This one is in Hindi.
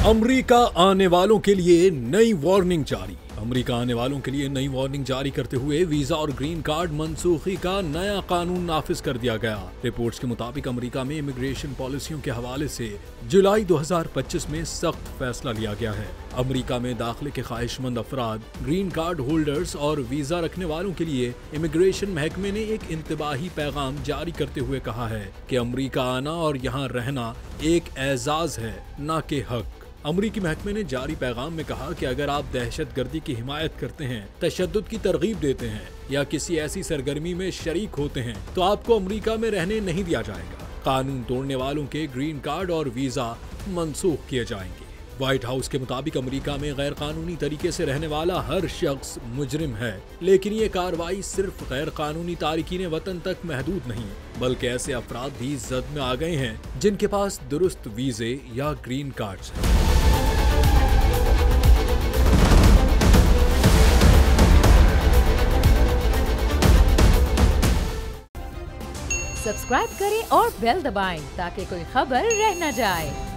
अमेरिका आने वालों के लिए नई वार्निंग जारी। अमेरिका आने वालों के लिए नई वार्निंग जारी करते हुए वीजा और ग्रीन कार्ड मनसूखी का नया कानून नाफिज कर दिया गया। रिपोर्ट्स के मुताबिक अमेरिका में इमिग्रेशन पॉलिसियों के हवाले से जुलाई 2025 में सख्त फैसला लिया गया है। अमेरिका में दाखिले के ख्वाहिशमंद अफराद, ग्रीन कार्ड होल्डर्स और वीजा रखने वालों के लिए इमिग्रेशन महकमे ने एक इंतबाही पैगाम जारी करते हुए कहा है कि अमेरिका आना और यहाँ रहना एक एजाज है, न कि हक। अमरीकी महकमे ने जारी पैगाम में कहा कि अगर आप दहशतगर्दी की हिमायत करते हैं, तशद्दुद की तरगीब देते हैं या किसी ऐसी सरगर्मी में शरीक होते हैं तो आपको अमरीका में रहने नहीं दिया जाएगा। कानून तोड़ने वालों के ग्रीन कार्ड और वीजा मनसूख किए जाएंगे। व्हाइट हाउस के मुताबिक अमेरिका में गैर कानूनी तरीके से रहने वाला हर शख्स मुजरिम है, लेकिन ये कार्रवाई सिर्फ गैर कानूनी तारिकीन वतन तक महदूद नहीं, बल्कि ऐसे अफराद भी जद में आ गए हैं जिनके पास दुरुस्त वीजे या ग्रीन कार्ड्स हैं। सब्सक्राइब करें और बेल दबाएं ताकि कोई खबर रह न जाए।